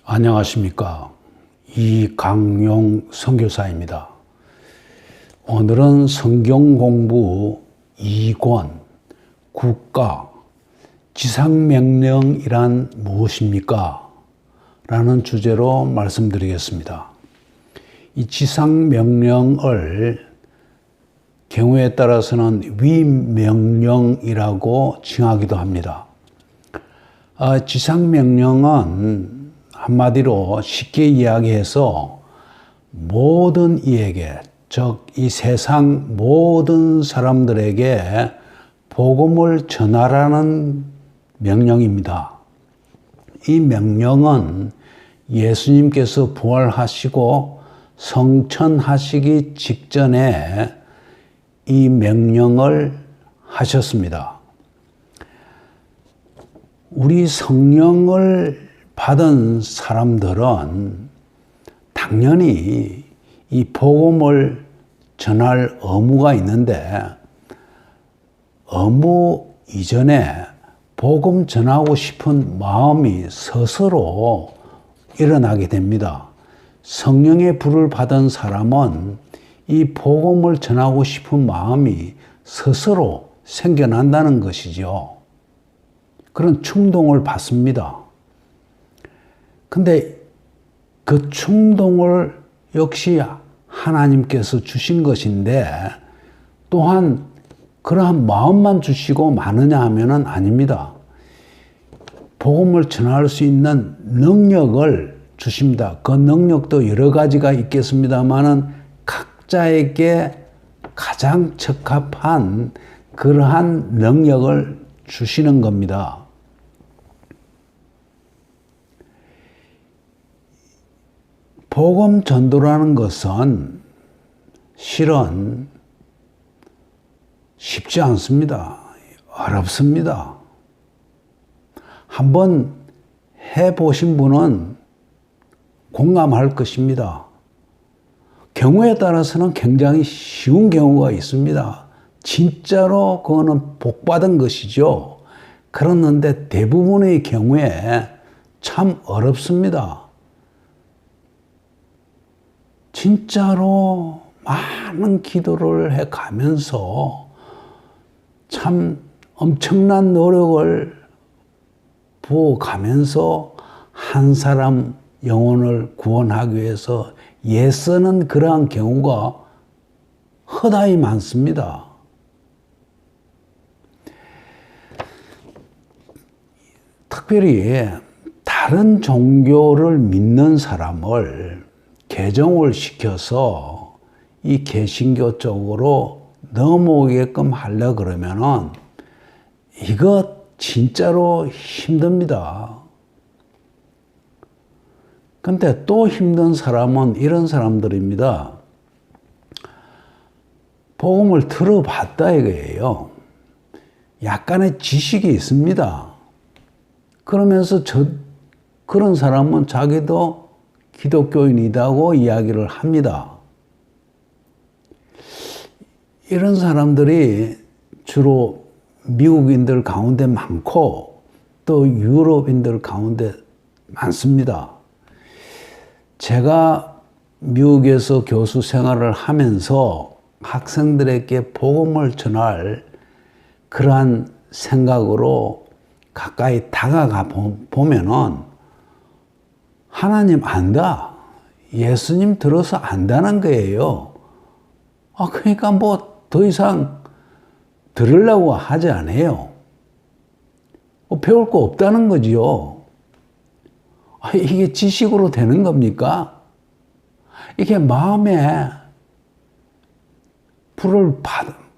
안녕하십니까. 이강용 선교사입니다. 오늘은 성경 공부 2권 국가 지상명령이란 무엇입니까? 라는 주제로 말씀드리겠습니다. 이 지상명령을 경우에 따라서는 위명령이라고 칭하기도 합니다. 지상명령은 한마디로 쉽게 이야기해서 모든 이에게, 즉 이 세상 모든 사람들에게 복음을 전하라는 명령입니다. 이 명령은 예수님께서 부활하시고 성천하시기 직전에 이 명령을 하셨습니다. 우리 성령을 받은 사람들은 당연히 이 복음을 전할 의무가 있는데, 의무 이전에 복음 전하고 싶은 마음이 스스로 일어나게 됩니다. 성령의 불을 받은 사람은 이 복음을 전하고 싶은 마음이 스스로 생겨난다는 것이죠. 그런 충동을 받습니다. 근데 그 충동을 역시 하나님께서 주신 것인데, 또한 그러한 마음만 주시고 마느냐 하면은 아닙니다. 복음을 전할 수 있는 능력을 주십니다. 그 능력도 여러 가지가 있겠습니다만은 각자에게 가장 적합한 그러한 능력을 주시는 겁니다. 복음 전도라는 것은 실은 쉽지 않습니다. 어렵습니다. 한번 해보신 분은 공감할 것입니다. 경우에 따라서는 굉장히 쉬운 경우가 있습니다. 진짜로 그거는 복받은 것이죠. 그렇는데 대부분의 경우에 참 어렵습니다. 진짜로 많은 기도를 해가면서 참 엄청난 노력을 부어가면서 한 사람 영혼을 구원하기 위해서 애쓰는 그러한 경우가 허다히 많습니다. 특별히 다른 종교를 믿는 사람을 개종을 시켜서 이 개신교 쪽으로 넘어오게끔 하려 그러면은 이거 진짜로 힘듭니다. 근데 또 힘든 사람은 이런 사람들입니다. 복음을 들어봤다 이거예요. 약간의 지식이 있습니다. 그러면서 그런 사람은 자기도 기독교인이라고 이야기를 합니다. 이런 사람들이 주로 미국인들 가운데 많고 또 유럽인들 가운데 많습니다. 제가 미국에서 교수 생활을 하면서 학생들에게 복음을 전할 그러한 생각으로 가까이 다가가 보면은 하나님 안다, 예수님 들어서 안다는 거예요. 그러니까 뭐 더 이상 들으려고 하지 않아요. 배울 거 없다는 거지요. 이게 지식으로 되는 겁니까? 이게 마음에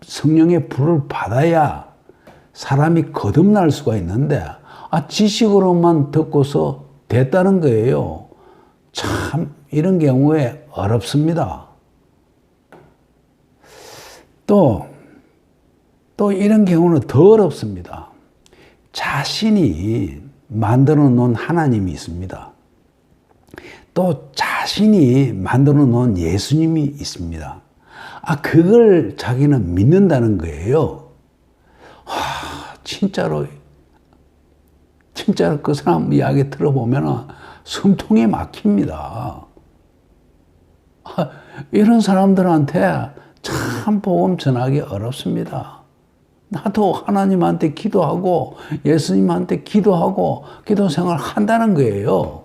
성령의 불을 받아야 사람이 거듭날 수가 있는데, 지식으로만 듣고서 됐다는 거예요. 참 이런 경우에 어렵습니다. 또 이런 경우는 더 어렵습니다. 자신이 만들어 놓은 하나님이 있습니다. 또 자신이 만들어 놓은 예수님이 있습니다. 그걸 자기는 믿는다는 거예요. 진짜로 진짜 그 사람 이야기 들어보면 숨통이 막힙니다. 이런 사람들한테 참 복음 전하기 어렵습니다. 나도 하나님한테 기도하고 예수님한테 기도하고 기도 생활 한다는 거예요.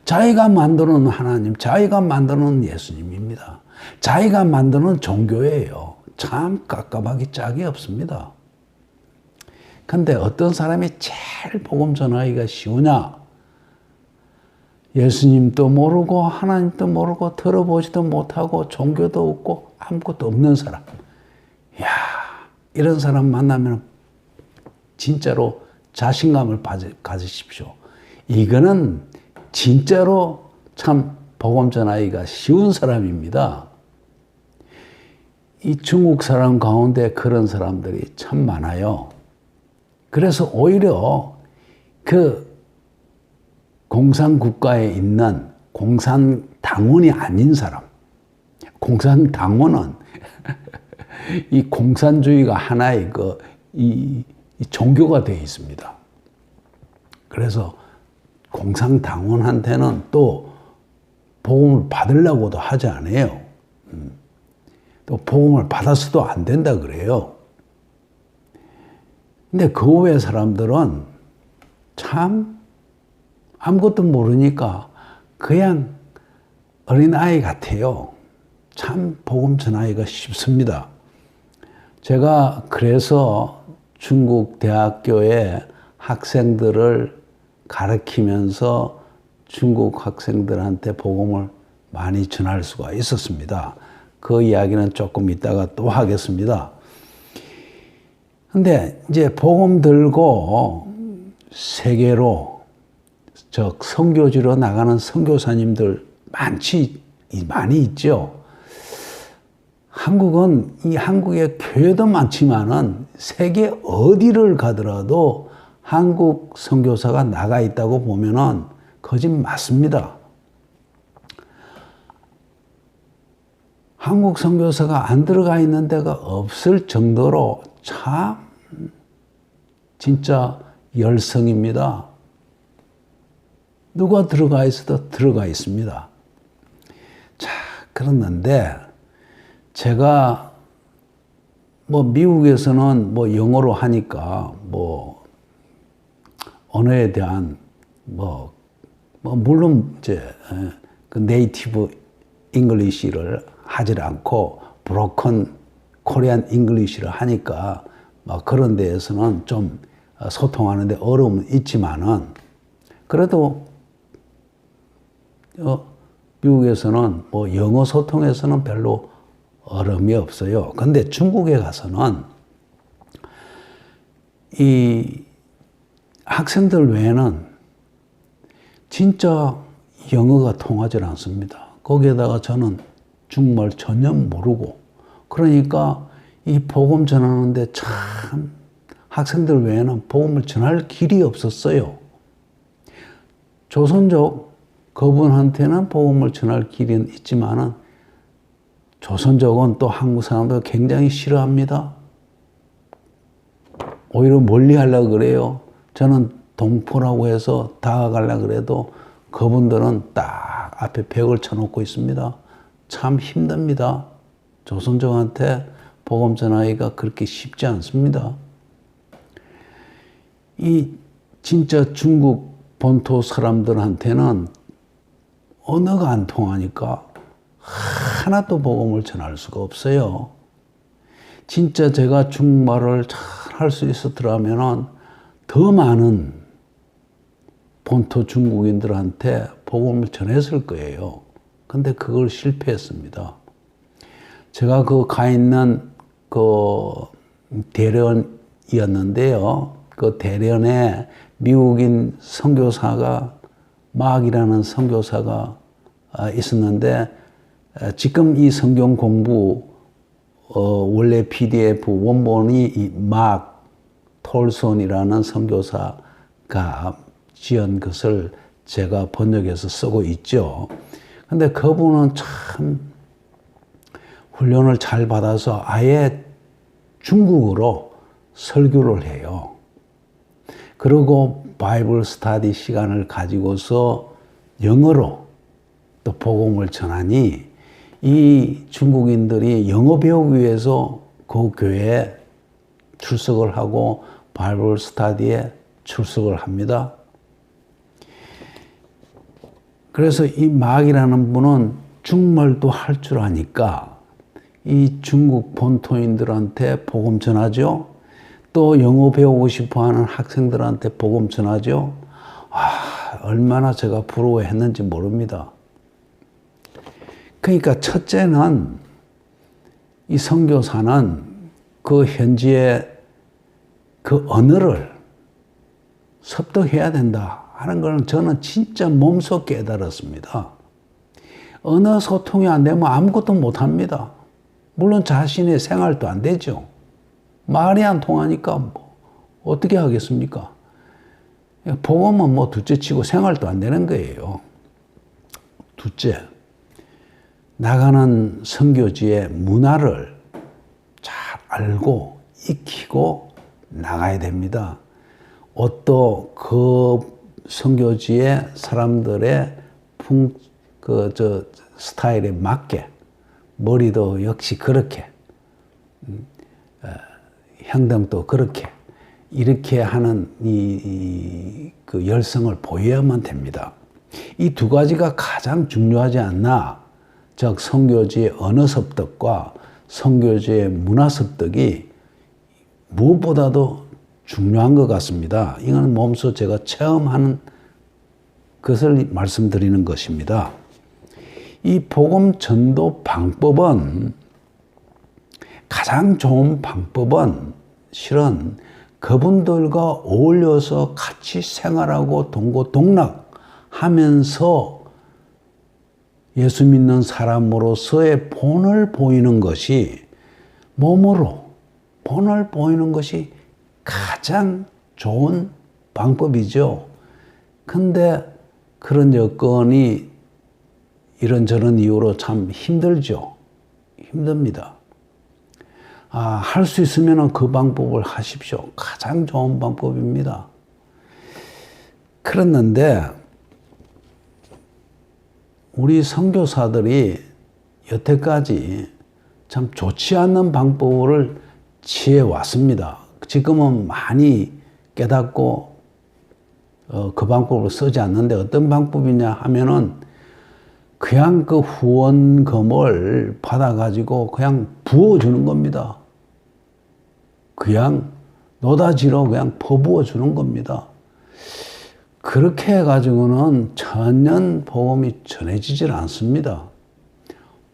자기가 만드는 하나님, 자기가 만드는 예수님입니다. 자기가 만드는 종교예요. 참 깝깝하기 짝이 없습니다. 근데 어떤 사람이 제일 복음 전하기가 쉬우냐? 예수님도 모르고 하나님도 모르고 들어보지도 못하고 종교도 없고 아무것도 없는 사람. 이야, 이런 사람 만나면 진짜로 자신감을 가지십시오. 이거는 진짜로 참 복음 전하기가 쉬운 사람입니다. 이 중국 사람 가운데 그런 사람들이 참 많아요. 그래서 오히려 그 공산국가에 있는 공산당원이 아닌 사람, 공산당원은 이 공산주의가 하나의 이 종교가 되어 있습니다. 그래서 공산당원한테는 또 복음을 받으려고도 하지 않아요. 또 복음을 받았어도 안 된다 그래요. 근데 그 외 사람들은 참 아무것도 모르니까 그냥 어린아이 같아요. 참 복음 전하기가 쉽습니다. 제가 그래서 중국 대학교에 학생들을 가르치면서 중국 학생들한테 복음을 많이 전할 수가 있었습니다. 그 이야기는 조금 이따가 또 하겠습니다. 근데 이제 복음 들고 세계로 선교지로 나가는 선교사님들 많이 있죠. 한국은 이 한국의 교회도 많지만은 세계 어디를 가더라도 한국 선교사가 나가 있다고 보면은 거짓 맞습니다. 한국 선교사가 안 들어가 있는 데가 없을 정도로 참 진짜 열성입니다. 누가 들어가 있어도 들어가 있습니다. 자, 그랬는데 제가 미국에서는 영어로 하니까 언어에 대한 물론 이제 그 네이티브 잉글리시를 하질 않고 브로큰 코리안 잉글리시를 하니까 그런 데에서는 좀 소통하는데 어려움은 있지만은 그래도 미국에서는 영어 소통에서는 별로 어려움이 없어요. 근데 중국에 가서는 이 학생들 외에는 진짜 영어가 통하지 않습니다. 거기에다가 저는 중국말 전혀 모르고 그러니까 이 복음 전하는데 참 학생들 외에는 복음을 전할 길이 없었어요. 조선족 그분한테는 복음을 전할 길은 있지만은 조선족은 또 한국 사람들 굉장히 싫어합니다. 오히려 멀리 하려고 그래요. 저는 동포라고 해서 다가가려고 그래도 그분들은 딱 앞에 벽을 쳐놓고 있습니다. 참 힘듭니다. 조선족한테 복음 전하기가 그렇게 쉽지 않습니다. 이 진짜 중국 본토 사람들한테는 언어가 안 통하니까 하나도 복음을 전할 수가 없어요. 진짜 제가 중국말을 잘 할 수 있었더라면 더 많은 본토 중국인들한테 복음을 전했을 거예요. 근데 그걸 실패했습니다. 제가 가 있는 대련이었는데요. 그 대련에 미국인 선교사가 막이라는 선교사가 있었는데 지금 이 성경 공부 원래 PDF 원본이 이 막 톨손이라는 선교사가 지은 것을 제가 번역해서 쓰고 있죠. 근데 그분은 참 훈련을 잘 받아서 아예 중국어로 설교를 해요. 그리고 바이블 스터디 시간을 가지고서 영어로 또 복음을 전하니 이 중국인들이 영어 배우기 위해서 그 교회에 출석을 하고 바이블 스터디에 출석을 합니다. 그래서 이 마이라는 분은 중국말도 할 줄 아니까 이 중국 본토인들한테 복음 전하죠. 또 영어 배우고 싶어하는 학생들한테 복음 전하죠. 얼마나 제가 부러워했는지 모릅니다. 그러니까 첫째는 이 선교사는 그 현지의 그 언어를 습득해야 된다 하는 걸 저는 진짜 몸소 깨달았습니다. 언어 소통이 안 되면 아무것도 못 합니다. 물론 자신의 생활도 안 되죠. 말이 안 통하니까 뭐 어떻게 하겠습니까? 복음은 뭐 둘째 치고 생활도 안 되는 거예요. 둘째, 나가는 선교지의 문화를 잘 알고 익히고 나가야 됩니다. 옷도 그 선교지의 사람들의 스타일에 맞게, 머리도 역시 그렇게, 행동도 그렇게, 이렇게 하는 그 열성을 보여야만 됩니다. 이 두 가지가 가장 중요하지 않나? 즉, 선교지의 언어 습득과 선교지의 문화 습득이 무엇보다도 중요한 것 같습니다. 이건 몸소 제가 체험하는 것을 말씀드리는 것입니다. 이 복음 전도 방법은, 가장 좋은 방법은 실은 그분들과 어울려서 같이 생활하고 동고동락하면서 예수 믿는 사람으로서의 본을 보이는 것이, 몸으로 본을 보이는 것이 가장 좋은 방법이죠. 근데 그런 여건이 이런저런 이유로 참 힘들죠. 힘듭니다. 할 수 있으면 그 방법을 하십시오. 가장 좋은 방법입니다. 그랬는데 우리 선교사들이 여태까지 참 좋지 않는 방법을 취해왔습니다. 지금은 많이 깨닫고 그 방법을 쓰지 않는데, 어떤 방법이냐 하면은 그냥 그 후원금을 받아가지고 그냥 부어주는 겁니다. 그냥 노다지로 그냥 퍼부어 주는 겁니다. 그렇게 해가지고는 전혀 복음이 전해지질 않습니다.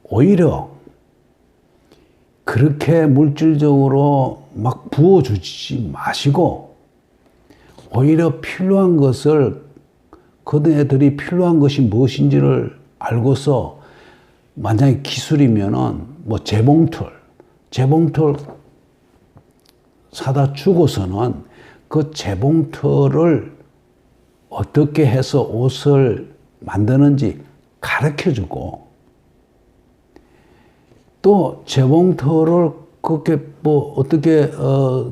오히려 그렇게 물질적으로 막 부어주지 마시고, 오히려 필요한 것을, 그들이 필요한 것이 무엇인지를 알고서, 만약에 기술이면은 뭐 재봉틀 사다 주고서는 그 재봉틀을 어떻게 해서 옷을 만드는지 가르쳐 주고, 또 재봉틀을 그렇게 뭐 어떻게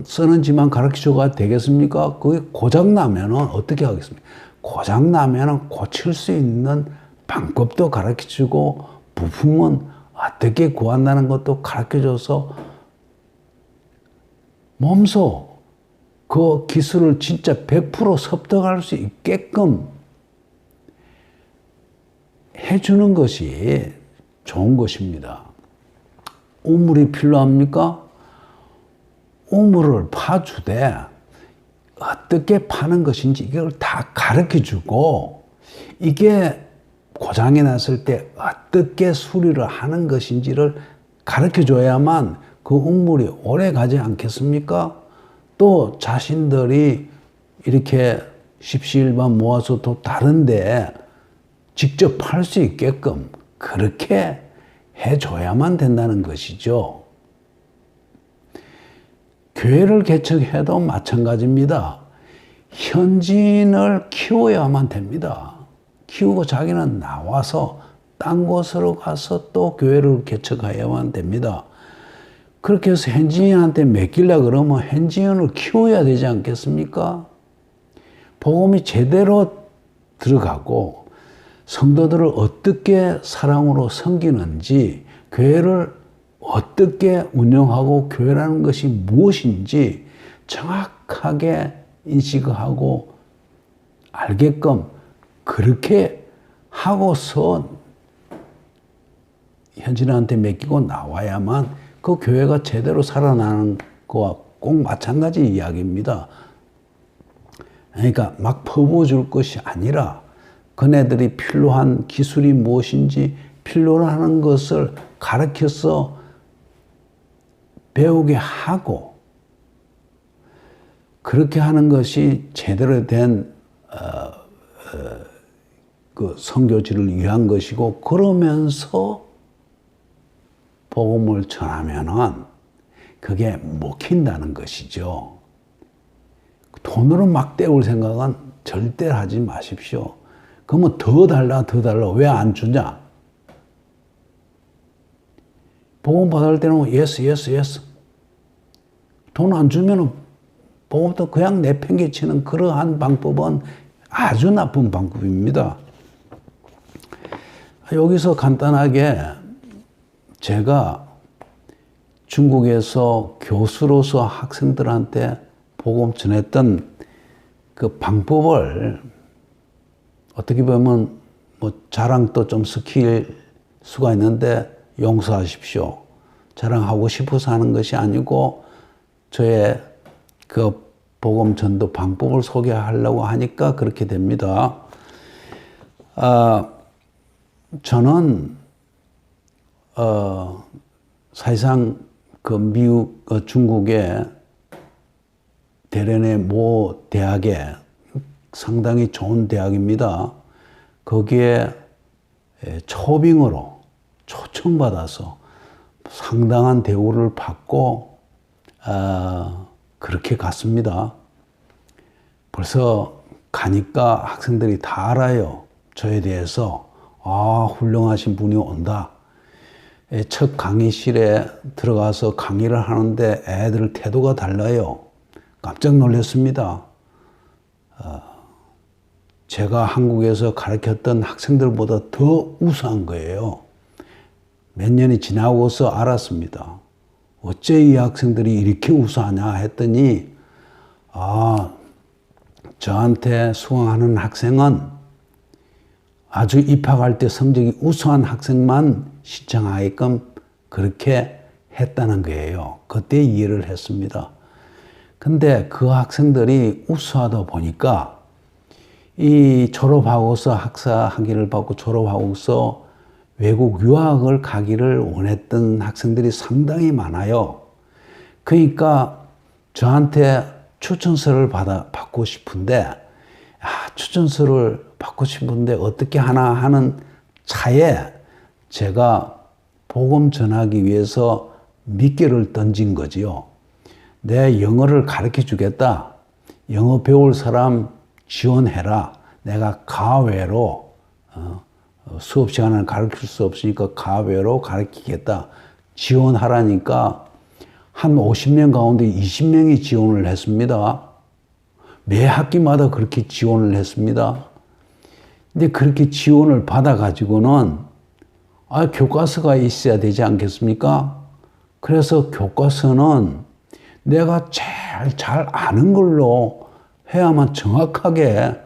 쓰는지만 가르쳐 줘가 되겠습니까? 그게 고장나면은 어떻게 하겠습니까? 고장나면은 고칠 수 있는 방법도 가르쳐 주고, 부품은 어떻게 구한다는 것도 가르쳐 줘서 몸소 그 기술을 진짜 100% 습득할 수 있게끔 해주는 것이 좋은 것입니다. 우물이 필요합니까? 우물을 파주되 어떻게 파는 것인지 이걸 다 가르쳐 주고, 이게 고장이 났을 때 어떻게 수리를 하는 것인지를 가르쳐 줘야만 그 우물이 오래 가지 않겠습니까? 또 자신들이 이렇게 십시일반 모아서 또 다른데 직접 팔 수 있게끔 그렇게 해줘야만 된다는 것이죠. 교회를 개척해도 마찬가지입니다. 현지인을 키워야만 됩니다. 키우고 자기는 나와서 딴 곳으로 가서 또 교회를 개척해야만 됩니다. 그렇게 해서 현지인한테 맡기려고 그러면 현지인을 키워야 되지 않겠습니까? 복음이 제대로 들어가고 성도들을 어떻게 사랑으로 섬기는지, 교회를 어떻게 운영하고 교회라는 것이 무엇인지 정확하게 인식하고 알게끔 그렇게 하고서 현진한테 맡기고 나와야만 그 교회가 제대로 살아나는 거와 꼭 마찬가지 이야기입니다. 그러니까 막 퍼부어줄 것이 아니라 그네들이 필요한 기술이 무엇인지 필요로 하는 것을 가르쳐서 배우게 하고, 그렇게 하는 것이 제대로 된 그 선교지를 위한 것이고, 그러면서 복음을 전하면은 그게 먹힌다는 것이죠. 돈으로 막 때울 생각은 절대 하지 마십시오. 그러면 더 달라 왜 안 주냐? 복음 받을 때는 yes. 돈 안 주면은 복음도 그냥 내팽개치는 그러한 방법은 아주 나쁜 방법입니다. 여기서 간단하게 제가 중국에서 교수로서 학생들한테 복음 전했던 그 방법을 어떻게 보면 뭐 자랑도 좀 시킬 수가 있는데 용서하십시오. 자랑하고 싶어서 하는 것이 아니고 저의 그 복음 전도 방법을 소개하려고 하니까 그렇게 됩니다. 저는 사실상 그 미국, 중국의 대련의 모 대학에 상당히 좋은 대학입니다. 거기에 초빙으로 초청받아서 상당한 대우를 받고 그렇게 갔습니다. 벌써 가니까 학생들이 다 알아요. 저에 대해서. 훌륭하신 분이 온다. 첫 강의실에 들어가서 강의를 하는데 애들 태도가 달라요. 깜짝 놀랐습니다. 제가 한국에서 가르쳤던 학생들보다 더 우수한 거예요. 몇 년이 지나고서 알았습니다. 어째 이 학생들이 이렇게 우수하냐 했더니, 저한테 수강하는 학생은 아주 입학할 때 성적이 우수한 학생만 신청하게끔 그렇게 했다는 거예요. 그때 이해를 했습니다. 근데 그 학생들이 우수하다 보니까 이 졸업하고서 학사 학위를 받고 졸업하고서 외국 유학을 가기를 원했던 학생들이 상당히 많아요. 그러니까 저한테 추천서를 받고 싶은데, 추천서를 받고 싶은데 어떻게 하나 하는 차에 제가 복음 전하기 위해서 미끼를 던진 거지요. 내 영어를 가르쳐 주겠다. 영어 배울 사람 지원해라. 내가 가외로 수업 시간을 가르칠 수 없으니까 가외로 가르치겠다. 지원하라니까 한 50명 가운데 20명이 지원을 했습니다. 매 학기마다 그렇게 지원을 했습니다. 근데 그렇게 지원을 받아가지고는 교과서가 있어야 되지 않겠습니까? 그래서 교과서는 내가 제일 잘 아는 걸로 해야만 정확하게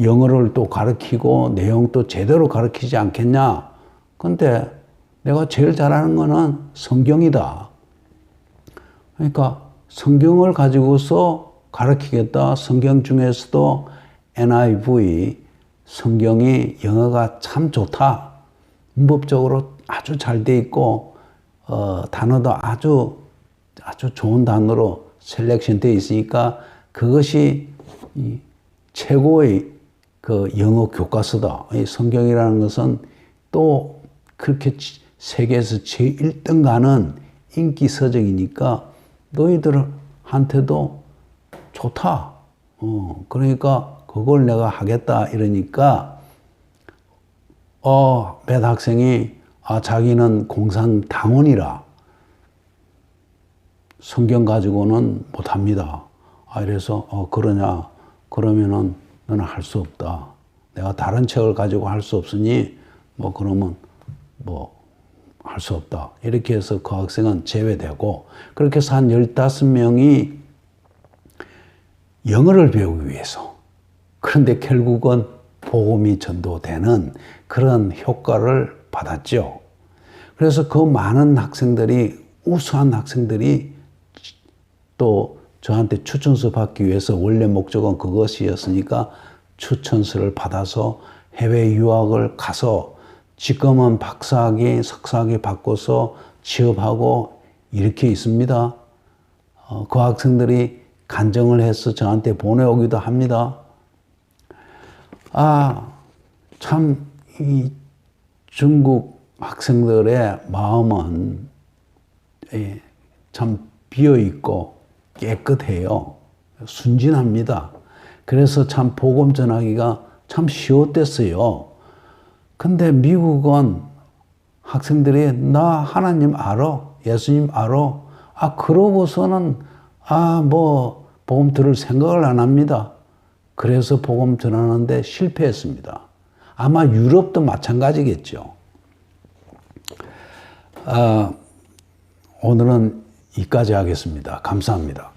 영어를 또 가르치고 내용도 제대로 가르치지 않겠냐. 근데 내가 제일 잘하는 거는 성경이다. 그러니까 성경을 가지고서 가르치겠다. 성경 중에서도 NIV, 성경이 영어가 참 좋다. 문법적으로 아주 잘 돼 있고, 단어도 아주 좋은 단어로 셀렉션 되어 있으니까 그것이 최고의 그 영어 교과서다. 이 성경이라는 것은 또 그렇게 세계에서 제1등 가는 인기 서적이니까 너희들한테도 좋다. 그러니까 그걸 내가 하겠다 이러니까 몇 학생이 자기는 공산당원이라 성경 가지고는 못합니다. 이래서 그러냐. 그러면은 너는 할 수 없다. 내가 다른 책을 가지고 할 수 없으니 뭐 그러면 뭐 할 수 없다. 이렇게 해서 그 학생은 제외되고, 그렇게 해서 한 15명이 영어를 배우기 위해서, 그런데 결국은 복음이 전도되는 그런 효과를 받았죠. 그래서 그 많은 학생들이, 우수한 학생들이 또 저한테 추천서 받기 위해서, 원래 목적은 그것이었으니까 추천서를 받아서 해외 유학을 가서 지금은 박사학위, 석사학위 받고서 취업하고 이렇게 있습니다. 그 학생들이 간증을 해서 저한테 보내오기도 합니다. 참 이 중국 학생들의 마음은 참 비어있고 깨끗해요. 순진합니다. 그래서 참 복음 전하기가 참 쉬웠댔어요. 근데 미국은 학생들이 나 하나님 알아, 예수님 알아, 그러고서는 뭐 복음 들을 생각을 안 합니다. 그래서 복음 전하는데 실패했습니다. 아마 유럽도 마찬가지겠죠. 오늘은 여기까지 하겠습니다. 감사합니다.